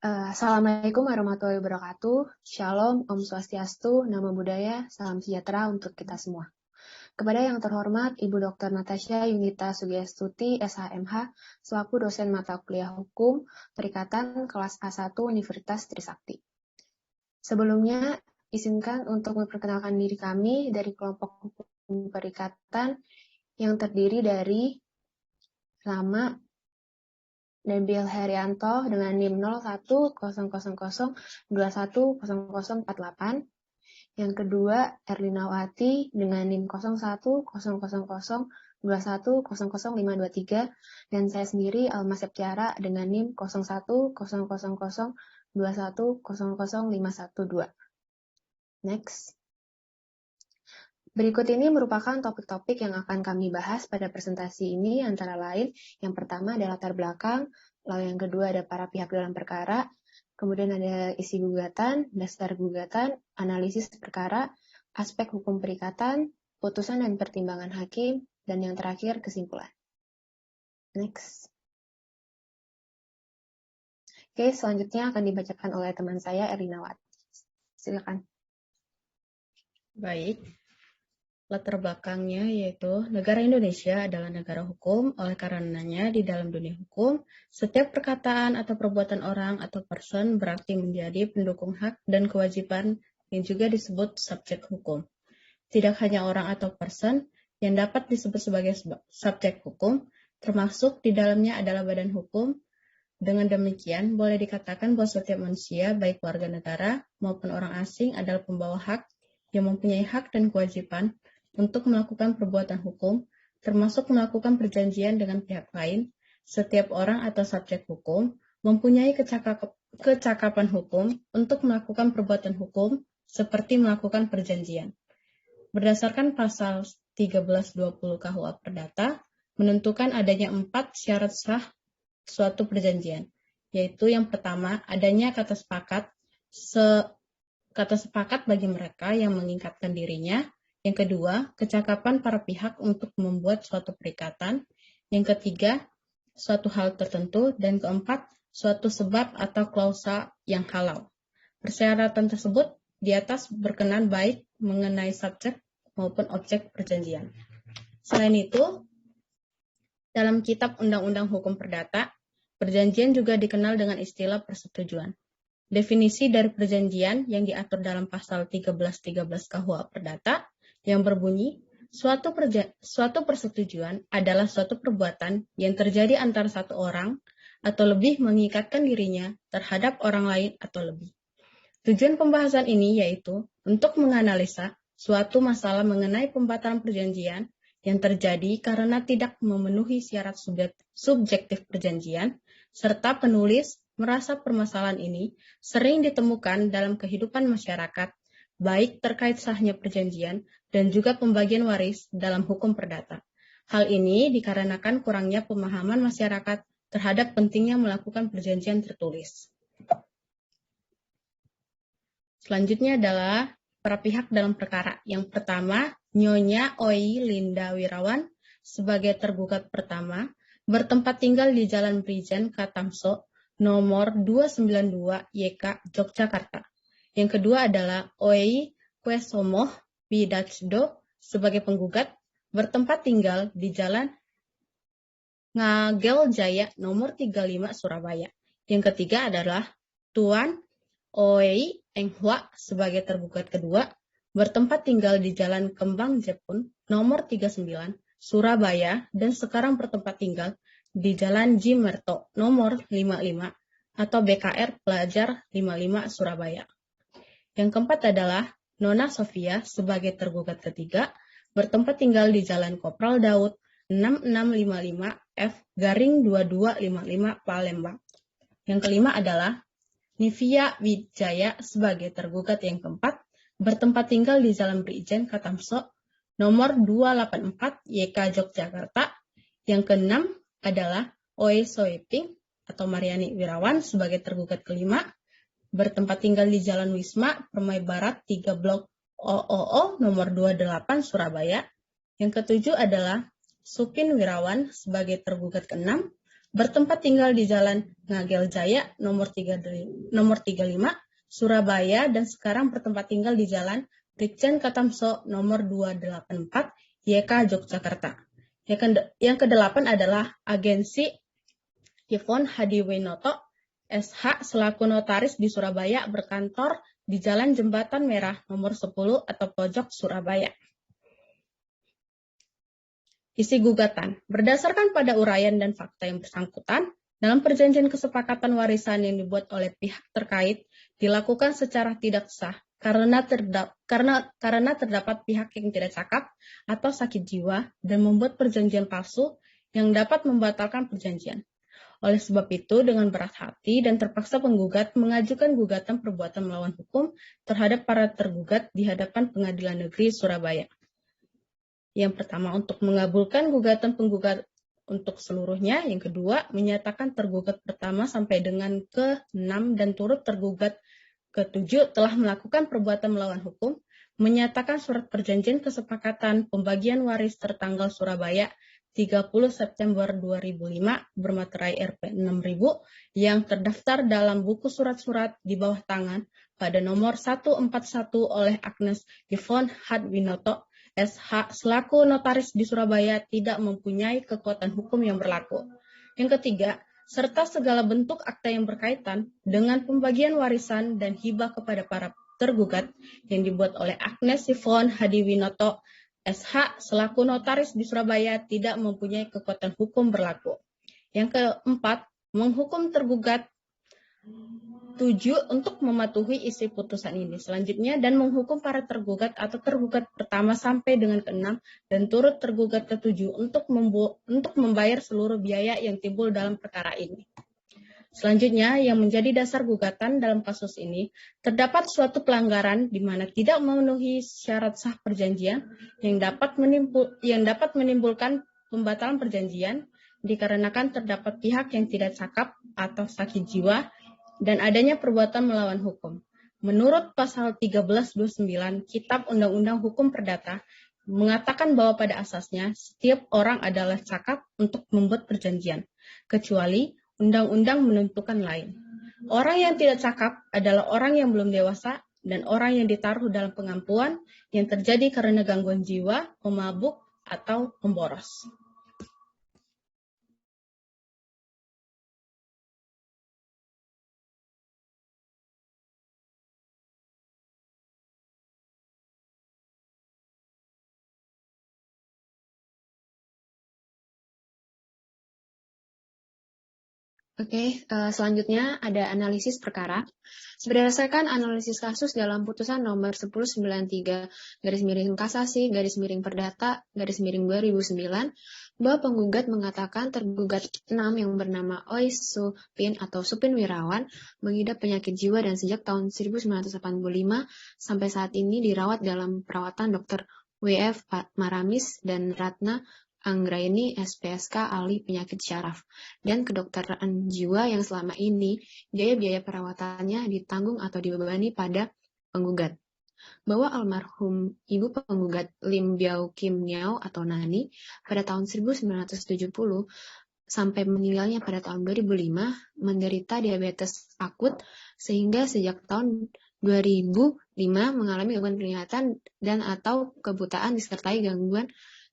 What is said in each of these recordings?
Assalamualaikum warahmatullahi wabarakatuh. Shalom, Om Swastiastu, Namo Buddhaya, salam sejahtera untuk kita semua. Kepada yang terhormat Ibu Dr. Natasha Yunita Sugiastuti, SHMH, selaku dosen mata kuliah Hukum, Perikatan kelas A1 Universitas Trisakti. Sebelumnya, izinkan untuk memperkenalkan diri kami dari kelompok Hukum Perikatan yang terdiri dari Rama dan Bill Herianto dengan NIM 010002100048. Yang kedua, Erlinawati dengan NIM 010002100523. Dan saya sendiri, Alma Septiara dengan NIM 010021000512. Next. Berikut ini merupakan topik-topik yang akan kami bahas pada presentasi ini, antara lain, yang pertama adalah latar belakang, lalu yang kedua ada para pihak dalam perkara, kemudian ada isi gugatan, dasar gugatan, analisis perkara, aspek hukum perikatan, putusan dan pertimbangan hakim, dan yang terakhir kesimpulan. Next. Oke, selanjutnya akan dibacakan oleh teman saya, Erlinawati. Silakan. Baik. Latar belakangnya yaitu negara Indonesia adalah negara hukum, oleh karenanya di dalam dunia hukum, setiap perkataan atau perbuatan orang atau person berarti menjadi pendukung hak dan kewajiban yang juga disebut subjek hukum. Tidak hanya orang atau person yang dapat disebut sebagai subjek hukum, termasuk di dalamnya adalah badan hukum. Dengan demikian, boleh dikatakan bahwa setiap manusia, baik warga negara maupun orang asing adalah pembawa hak yang mempunyai hak dan kewajiban untuk melakukan perbuatan hukum, termasuk melakukan perjanjian dengan pihak lain. Setiap orang atau subjek hukum mempunyai kecakapan hukum untuk melakukan perbuatan hukum seperti melakukan perjanjian. Berdasarkan pasal 1320 KUH Perdata, menentukan adanya 4 syarat sah suatu perjanjian, yaitu yang pertama, adanya kata sepakat bagi mereka yang mengikatkan dirinya. Yang kedua, kecakapan para pihak untuk membuat suatu perikatan. Yang ketiga, suatu hal tertentu. Dan keempat, suatu sebab atau klausa yang halal. Persyaratan tersebut di atas berkenan baik mengenai subjek maupun objek perjanjian. Selain itu, dalam kitab Undang-Undang Hukum Perdata, perjanjian juga dikenal dengan istilah persetujuan. Definisi dari perjanjian yang diatur dalam pasal 1313 KUH Perdata yang berbunyi, suatu persetujuan adalah suatu perbuatan yang terjadi antara satu orang atau lebih mengikatkan dirinya terhadap orang lain atau lebih. Tujuan pembahasan ini yaitu untuk menganalisa suatu masalah mengenai pembatalan perjanjian yang terjadi karena tidak memenuhi syarat subjektif perjanjian, serta penulis merasa permasalahan ini sering ditemukan dalam kehidupan masyarakat, baik terkait sahnya perjanjian dan juga pembagian waris dalam hukum perdata. Hal ini dikarenakan kurangnya pemahaman masyarakat terhadap pentingnya melakukan perjanjian tertulis. Selanjutnya adalah para pihak dalam perkara. Yang pertama, Nyonya Oi Linda Wirawan sebagai tergugat pertama, bertempat tinggal di Jalan Brijen Katamso, nomor 292 YK, Yogyakarta. Yang kedua adalah Oi Kwesomoh Widajdo sebagai penggugat, bertempat tinggal di Jalan Ngagel Jaya, nomor 35 Surabaya. Yang ketiga adalah Tuan Oi Enghwa sebagai tergugat kedua, bertempat tinggal di Jalan Kembang Jepun, nomor 39 Surabaya, dan sekarang bertempat tinggal di Jalan Jimerto, nomor 55 atau BKR Pelajar 55 Surabaya. Yang keempat adalah Nona Sofia sebagai tergugat ketiga, bertempat tinggal di Jalan Kopral Daud 6655 F-2255 Palembang. Yang kelima adalah Nivia Wijaya sebagai tergugat yang keempat, bertempat tinggal di Jalan Brijen Katamso, nomor 284 YK Yogyakarta. Yang keenam adalah Oe Soeping atau Mariani Wirawan sebagai tergugat kelima, bertempat tinggal di Jalan Wisma, Permai Barat 3 Blok OOO nomor 28 Surabaya. Yang ketujuh adalah Supin Wirawan sebagai tergugat ke-6, bertempat tinggal di Jalan Ngagel Jaya nomor 35 Surabaya dan sekarang bertempat tinggal di Jalan Brigjen Katamso nomor 284 YK Yogyakarta. Yang ke-8 adalah Agensi Yvonne Hadiwinoto SH selaku notaris di Surabaya berkantor di Jalan Jembatan Merah nomor 10 atau Pojok Surabaya. Isi gugatan. Berdasarkan pada uraian dan fakta yang bersangkutan, dalam perjanjian kesepakatan warisan yang dibuat oleh pihak terkait dilakukan secara tidak sah karena terdapat pihak yang tidak cakap atau sakit jiwa dan membuat perjanjian palsu yang dapat membatalkan perjanjian. Oleh sebab itu, dengan berat hati dan terpaksa penggugat mengajukan gugatan perbuatan melawan hukum terhadap para tergugat di hadapan Pengadilan Negeri Surabaya. Yang pertama, untuk mengabulkan gugatan penggugat untuk seluruhnya. Yang kedua, menyatakan tergugat pertama sampai dengan ke-6 dan turut tergugat ke-7 telah melakukan perbuatan melawan hukum, menyatakan surat perjanjian kesepakatan pembagian waris tertanggal Surabaya 30 September 2005 bermaterai RP 6000 yang terdaftar dalam buku surat-surat di bawah tangan pada nomor 141 oleh Agnes Yvonne Hadwinoto SH selaku notaris di Surabaya tidak mempunyai kekuatan hukum yang berlaku. Yang ketiga, serta segala bentuk akta yang berkaitan dengan pembagian warisan dan hibah kepada para tergugat yang dibuat oleh Agnes Yvonne Hadiwinoto SH selaku notaris di Surabaya tidak mempunyai kekuatan hukum berlaku. Yang keempat, menghukum tergugat 7 untuk mematuhi isi putusan ini selanjutnya dan menghukum para tergugat atau tergugat pertama sampai dengan ke-6 dan turut tergugat ke-7 untuk membayar seluruh biaya yang timbul dalam perkara ini. Selanjutnya, yang menjadi dasar gugatan dalam kasus ini, terdapat suatu pelanggaran di mana tidak memenuhi syarat sah perjanjian yang dapat menimbulkan pembatalan perjanjian dikarenakan terdapat pihak yang tidak cakap atau sakit jiwa dan adanya perbuatan melawan hukum. Menurut pasal 1329 Kitab Undang-Undang Hukum Perdata, mengatakan bahwa pada asasnya setiap orang adalah cakap untuk membuat perjanjian, kecuali undang-undang menentukan lain. Orang yang tidak cakap adalah orang yang belum dewasa dan orang yang ditaruh dalam pengampuan yang terjadi karena gangguan jiwa, pemabuk, atau pemboros. Oke, selanjutnya ada analisis perkara. Berdasarkan analisis kasus dalam putusan nomor 1093-Kasasi-Perdata-2009, bahwa penggugat mengatakan tergugat 6 yang bernama Oi Supin atau Supin Wirawan mengidap penyakit jiwa dan sejak tahun 1985 sampai saat ini dirawat dalam perawatan Dr. W.F. Maramis dan Ratna Anggraini SPSK ahli penyakit syaraf dan kedokteran jiwa yang selama ini biaya-biaya perawatannya ditanggung atau dibebani pada penggugat. Bahwa almarhum ibu penggugat Lim Biao Kim Niao atau Nani pada tahun 1970 sampai meninggalnya pada tahun 2005 menderita diabetes akut sehingga sejak tahun 2005 mengalami gangguan penglihatan dan atau kebutaan disertai gangguan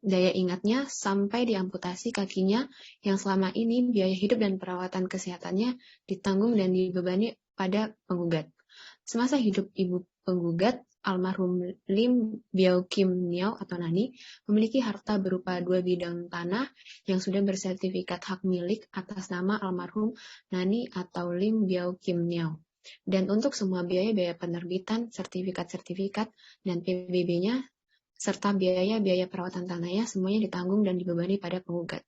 daya ingatnya sampai diamputasi kakinya yang selama ini biaya hidup dan perawatan kesehatannya ditanggung dan dibebani pada penggugat. Semasa hidup ibu penggugat, almarhum Lim Biao Kim Niao atau Nani memiliki harta berupa 2 bidang tanah yang sudah bersertifikat hak milik atas nama almarhum Nani atau Lim Biao Kim Niao. Dan untuk semua biaya-biaya penerbitan, sertifikat-sertifikat, dan PBB-nya, serta biaya-biaya perawatan tanahnya semuanya ditanggung dan dibebani pada penggugat.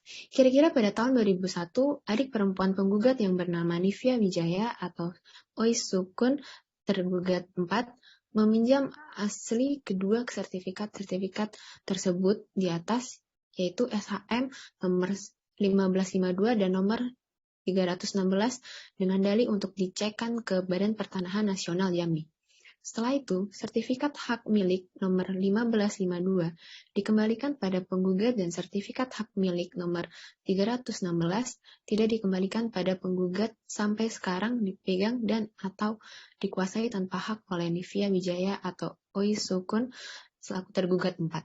Kira-kira pada tahun 2001, adik perempuan penggugat yang bernama Nivia Wijaya atau Oi Sukun tergugat 4 meminjam asli kedua sertifikat-sertifikat tersebut di atas, yaitu SHM nomor 1552 dan nomor 316 dengan dalih untuk dicekkan ke Badan Pertanahan Nasional Jambi. Setelah itu, sertifikat hak milik nomor 1552 dikembalikan pada penggugat dan sertifikat hak milik nomor 316 tidak dikembalikan pada penggugat sampai sekarang dipegang dan atau dikuasai tanpa hak oleh Nivia Wijaya atau Oi Sukun selaku tergugat 4.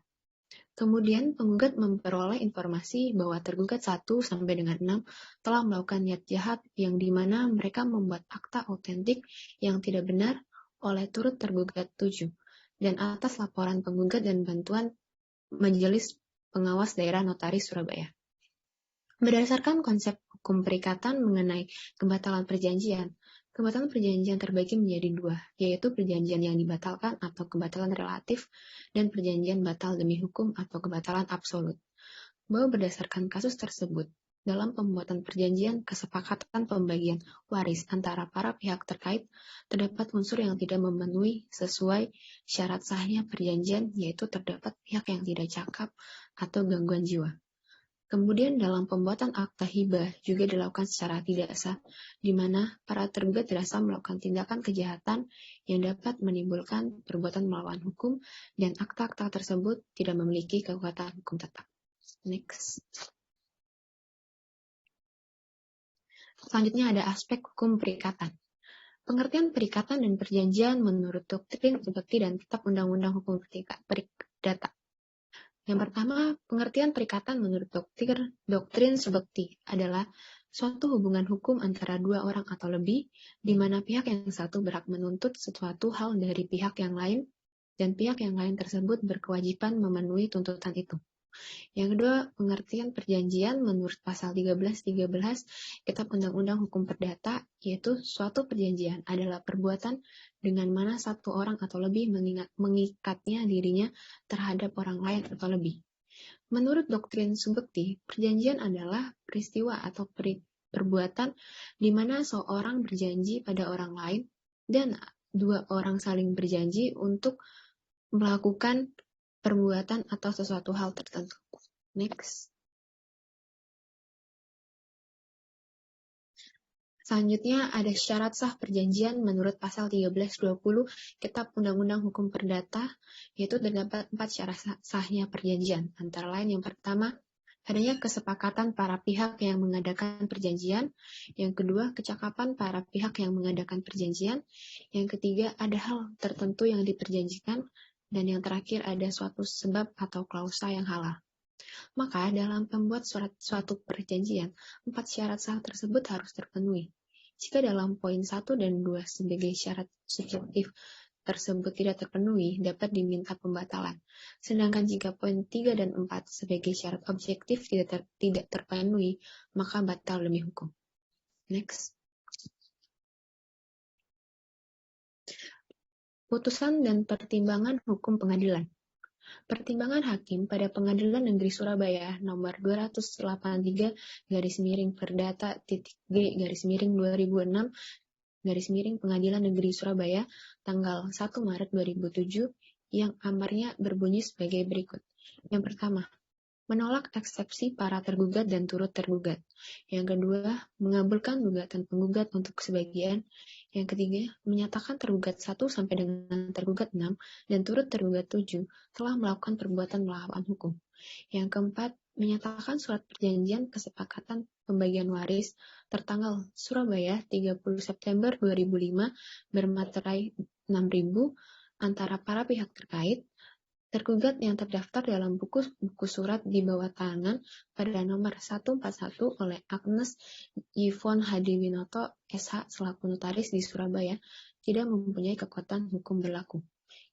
Kemudian, penggugat memperoleh informasi bahwa tergugat 1 sampai dengan 6 telah melakukan niat jahat yang dimana mereka membuat akta autentik yang tidak benar oleh turut tergugat 7, dan atas laporan penggugat dan bantuan Majelis Pengawas Daerah Notaris Surabaya. Berdasarkan konsep hukum perikatan mengenai kebatalan perjanjian terbagi menjadi 2, yaitu perjanjian yang dibatalkan atau kebatalan relatif, dan perjanjian batal demi hukum atau kebatalan absolut. Bahwa berdasarkan kasus tersebut, dalam pembuatan perjanjian kesepakatan pembagian waris antara para pihak terkait, terdapat unsur yang tidak memenuhi sesuai syarat sahnya perjanjian, yaitu terdapat pihak yang tidak cakap atau gangguan jiwa. Kemudian dalam pembuatan akta hibah juga dilakukan secara tidak sah, di mana para tergugat dirasa melakukan tindakan kejahatan yang dapat menimbulkan perbuatan melawan hukum, dan akta-akta tersebut tidak memiliki kekuatan hukum tetap. Next. Selanjutnya ada aspek hukum perikatan. Pengertian perikatan dan perjanjian menurut doktrin subjekti dan kitab undang-undang hukum perdata. Yang pertama, pengertian perikatan menurut doktrin subjekti adalah suatu hubungan hukum antara dua orang atau lebih, di mana pihak yang satu berhak menuntut sesuatu hal dari pihak yang lain, dan pihak yang lain tersebut berkewajiban memenuhi tuntutan itu. Yang kedua, pengertian perjanjian menurut pasal 13 Kitab Undang-Undang Hukum Perdata, yaitu suatu perjanjian adalah perbuatan dengan mana satu orang atau lebih mengikatnya dirinya terhadap orang lain atau lebih. Menurut doktrin subjekti, perjanjian adalah peristiwa atau perbuatan di mana seorang berjanji pada orang lain dan dua orang saling berjanji untuk melakukan perbuatan atau sesuatu hal tertentu. Next. Selanjutnya ada syarat sah perjanjian menurut pasal 1320 Kitab Undang-Undang Hukum Perdata, yaitu terdapat 4 syarat sahnya perjanjian. Antara lain yang pertama, adanya kesepakatan para pihak yang mengadakan perjanjian. Yang kedua, kecakapan para pihak yang mengadakan perjanjian. Yang ketiga, ada hal tertentu yang diperjanjikan. Dan yang terakhir, ada suatu sebab atau klausa yang halal. Maka dalam membuat suatu perjanjian, 4 syarat sah tersebut harus terpenuhi. Jika dalam poin 1 dan 2 sebagai syarat subjektif tersebut tidak terpenuhi, dapat diminta pembatalan. Sedangkan jika poin 3 dan 4 sebagai syarat objektif tidak terpenuhi, maka batal demi hukum. Next. Putusan dan pertimbangan hukum pengadilan. Pertimbangan hakim pada Pengadilan Negeri Surabaya nomor 283-G-Perdata.G-2006 Pengadilan Negeri Surabaya tanggal 1 Maret 2007 yang amarnya berbunyi sebagai berikut. Yang pertama, menolak eksepsi para tergugat dan turut tergugat. Yang kedua, mengabulkan gugatan penggugat untuk sebagian. Yang ketiga, menyatakan tergugat 1 sampai dengan tergugat 6 dan turut tergugat 7 telah melakukan perbuatan melawan hukum. Yang keempat, menyatakan surat perjanjian kesepakatan pembagian waris tertanggal Surabaya 30 September 2005 bermaterai 6.000 antara para pihak terkait, tergugat yang terdaftar dalam buku surat di bawah tangan pada nomor 141 oleh Agnes Yvonne Hadiwinoto SH selaku notaris di Surabaya tidak mempunyai kekuatan hukum berlaku.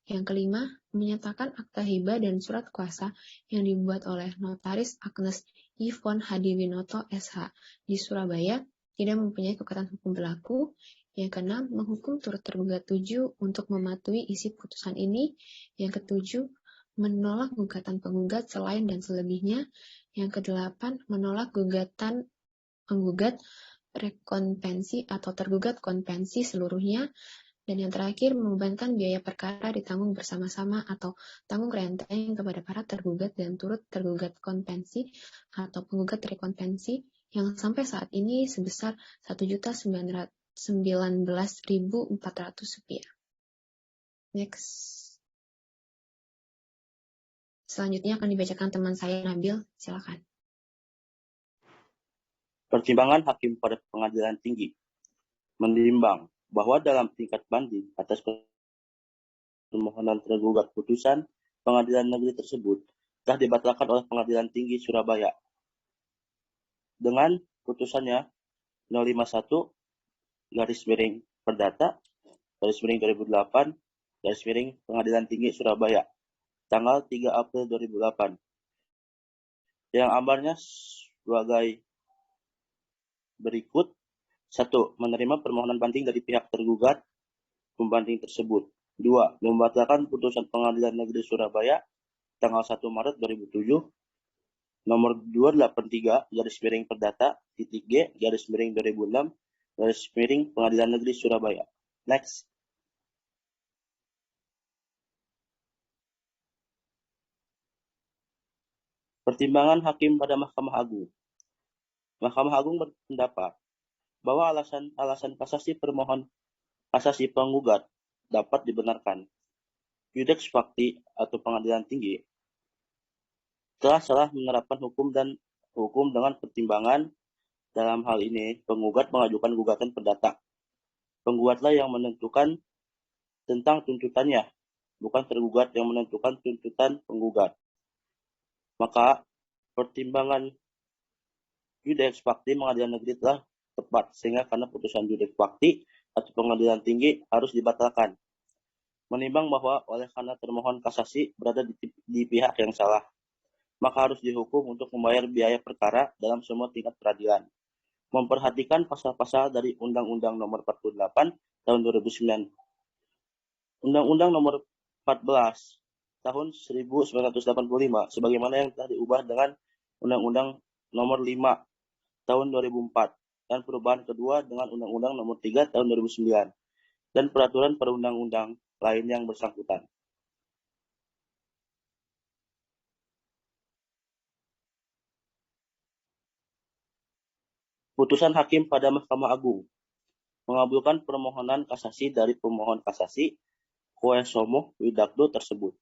Yang kelima, menyatakan akta hibah dan surat kuasa yang dibuat oleh notaris Agnes Yvonne Hadiwinoto SH di Surabaya tidak mempunyai kekuatan hukum berlaku. Yang keenam, menghukum turut tergugat 7 untuk mematuhi isi putusan ini. Yang ketujuh, menolak gugatan penggugat selain dan selebihnya. Yang kedelapan, menolak gugatan penggugat rekonvensi atau tergugat konvensi seluruhnya. Dan yang terakhir, membebankan biaya perkara ditanggung bersama-sama atau tanggung renteng kepada para tergugat dan turut tergugat konvensi atau penggugat rekonvensi yang sampai saat ini sebesar Rp1.019.400. Next. Selanjutnya akan dibacakan teman saya, Nabil. Silakan. Pertimbangan hakim pada pengadilan tinggi menimbang bahwa dalam tingkat banding atas permohonan tergugat putusan pengadilan negeri tersebut telah dibatalkan oleh Pengadilan Tinggi Surabaya dengan putusannya 051 garis miring Perdata garis miring 2008 garis miring Pengadilan Tinggi Surabaya tanggal 3 April 2008 yang ambarnya sebagai berikut. 1. Menerima permohonan banding dari pihak tergugat pembanding tersebut. 2. Membatalkan putusan Pengadilan Negeri Surabaya tanggal 1 Maret 2007 nomor 283 garis miring Perdata titik G garis miring 2006 garis miring Pengadilan Negeri Surabaya. Next. Pertimbangan hakim pada Mahkamah Agung. Mahkamah Agung berpendapat bahwa alasan kasasi permohon kasasi penggugat dapat dibenarkan. Iudex Facti atau Pengadilan Tinggi telah salah menerapkan hukum dengan pertimbangan dalam hal ini penggugat mengajukan gugatan perdata. Penggugatlah yang menentukan tentang tuntutannya, bukan tergugat yang menentukan tuntutan penggugat. Maka pertimbangan Iudex Facti Pengadilan Negeri telah tepat, sehingga karena putusan Iudex Facti atau Pengadilan Tinggi harus dibatalkan. Menimbang bahwa oleh karena termohon kasasi berada di pihak yang salah, maka harus dihukum untuk membayar biaya perkara dalam semua tingkat peradilan. Memperhatikan pasal-pasal dari Undang-Undang Nomor 48 Tahun 2009, Undang-Undang Nomor 14 Tahun 1985, sebagaimana yang telah diubah dengan Undang-Undang Nomor 5 Tahun 2004, dan perubahan kedua dengan Undang-Undang Nomor 3 Tahun 2009, dan peraturan perundang-undang lain yang bersangkutan. Putusan hakim pada Mahkamah Agung mengabulkan permohonan kasasi dari pemohon kasasi Koesomo Widakdo tersebut.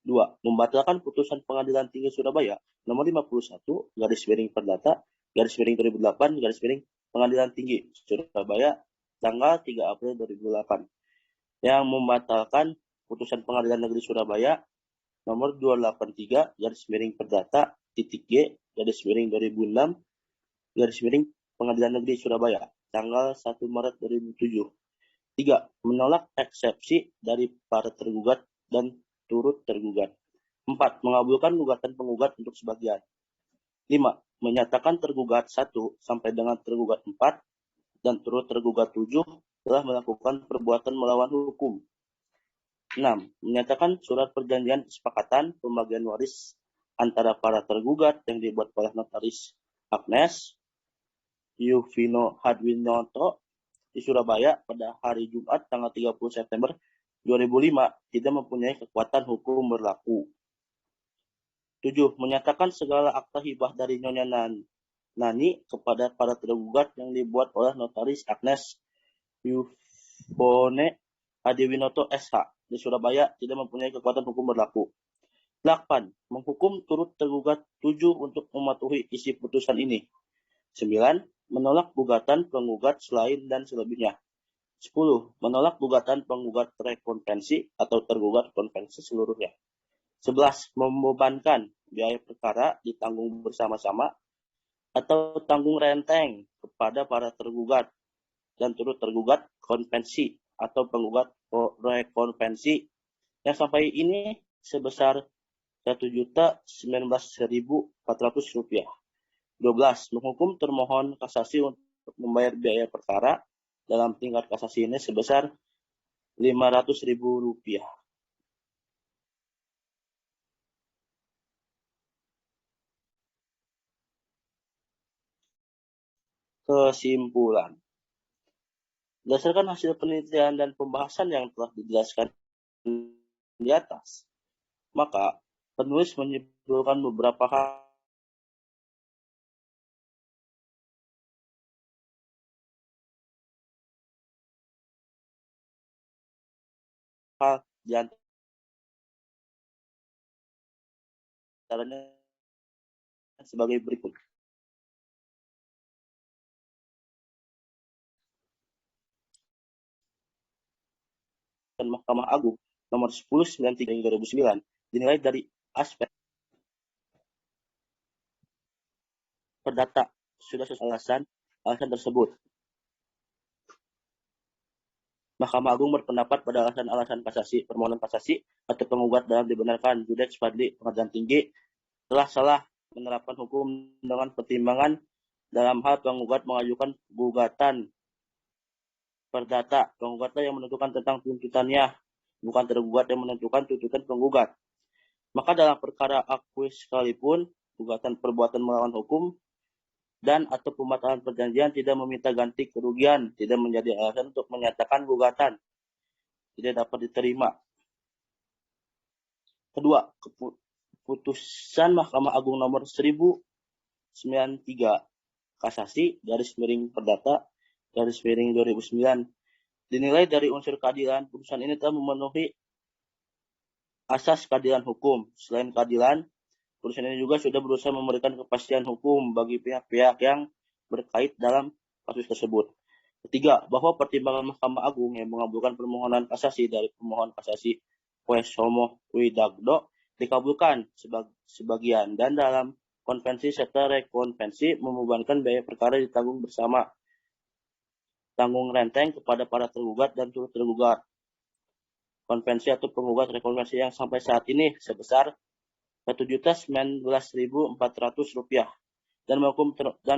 2. Membatalkan putusan Pengadilan Tinggi Surabaya nomor 51 garis miring Perdata garis miring 2008 garis miring Pengadilan Tinggi Surabaya tanggal 3 April 2008 yang membatalkan putusan Pengadilan Negeri Surabaya nomor 283 garis miring Perdata titik G garis miring 2006 garis miring Pengadilan Negeri Surabaya tanggal 1 Maret 2007. 3. Menolak eksepsi dari para tergugat dan turut tergugat. 4. Mengabulkan gugatan penggugat untuk sebagian. 5. Menyatakan tergugat 1 sampai dengan tergugat 4 dan turut tergugat 7 telah melakukan perbuatan melawan hukum. 6. Menyatakan surat perjanjian kesepakatan pembagian waris antara para tergugat yang dibuat oleh notaris Agnes Yuvino Hadwinoto di Surabaya pada hari Jumat tanggal 30 September 2005 tidak mempunyai kekuatan hukum berlaku. 7. Menyatakan segala akta hibah dari Nyonya Nani kepada para tergugat yang dibuat oleh notaris Agnes Yuvone Hadiwinoto SH di Surabaya tidak mempunyai kekuatan hukum berlaku. 8. Menghukum turut tergugat 7 untuk mematuhi isi putusan ini. 9. Menolak gugatan penggugat selain dan selebihnya. 10. Menolak gugatan penggugat rekonvensi atau tergugat konvensi seluruhnya. 11. Membebankan biaya perkara ditanggung bersama-sama atau tanggung renteng kepada para tergugat dan turut tergugat konvensi atau penggugat rekonvensi yang sampai ini sebesar Rp1.019.400. 12. Menghukum termohon kasasi untuk membayar biaya perkara dalam tingkat kasasi ini sebesar Rp500.000. Kesimpulan. Berdasarkan hasil penelitian dan pembahasan yang telah dijelaskan di atas, maka penulis menyimpulkan beberapa hal Di antaranya sebagai berikut. Dan Mahkamah Agung nomor 1093 2009 dinilai dari aspek perdata sudah sesuai alasan tersebut. Mahkamah Agung berpendapat pada alasan-alasan kasasi, permohonan kasasi atau penggugat dalam dibenarkan Judeks Fadli Pengadilan Tinggi telah salah menerapkan hukum dengan pertimbangan dalam hal penggugat mengajukan gugatan perdata. Penggugatlah yang menentukan tentang tuntutannya, bukan tergugat yang menentukan tuntutan penggugat. Maka dalam perkara akui sekalipun, gugatan perbuatan melawan hukum dan atau pembatalan perjanjian tidak meminta ganti kerugian, tidak menjadi alasan untuk menyatakan gugatan tidak dapat diterima. Kedua, keputusan Mahkamah Agung nomor 1093 kasasi _perdata _2009 dinilai dari unsur keadilan. Putusan ini telah memenuhi asas keadilan hukum. Selain keadilan, putusan ini juga sudah berusaha memberikan kepastian hukum bagi pihak-pihak yang berkait dalam kasus tersebut. Ketiga, bahwa pertimbangan Mahkamah Agung yang mengabulkan permohonan kasasi dari pemohon kasasi Kuesomo Widagdo dikabulkan sebagian dan dalam konvensi serta rekonvensi membebankan biaya perkara ditanggung bersama tanggung renteng kepada para tergugat dan turut tergugat. Konvensi atau penggugat rekonvensi yang sampai saat ini sebesar Rp1.019.400 dan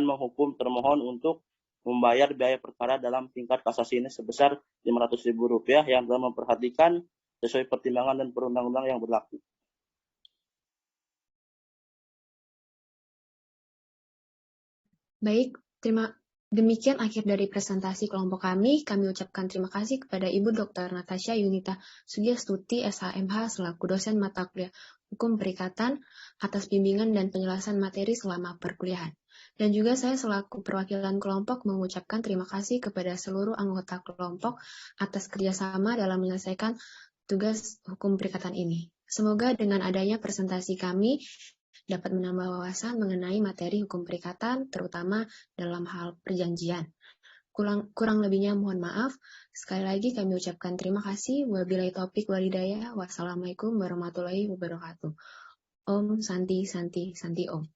menghukum termohon untuk membayar biaya perkara dalam tingkat kasasi ini sebesar Rp500.000 yang telah memperhatikan sesuai pertimbangan dan perundang-undang yang berlaku. Baik, demikian akhir dari presentasi kelompok kami. Kami ucapkan terima kasih kepada Ibu Dr. Natasha Yunita Sugiestuti, SHMH, selaku dosen mata kuliah Hukum Perikatan atas bimbingan dan penjelasan materi selama perkuliahan. Dan juga saya selaku perwakilan kelompok mengucapkan terima kasih kepada seluruh anggota kelompok atas kerjasama dalam menyelesaikan tugas hukum perikatan ini. Semoga dengan adanya presentasi kami dapat menambah wawasan mengenai materi hukum perikatan, terutama dalam hal perjanjian. Kurang lebihnya mohon maaf. Sekali lagi kami ucapkan terima kasih. Wabillahi taufik walhidayah. Wassalamualaikum warahmatullahi wabarakatuh. Om Santi Santi Santi Om.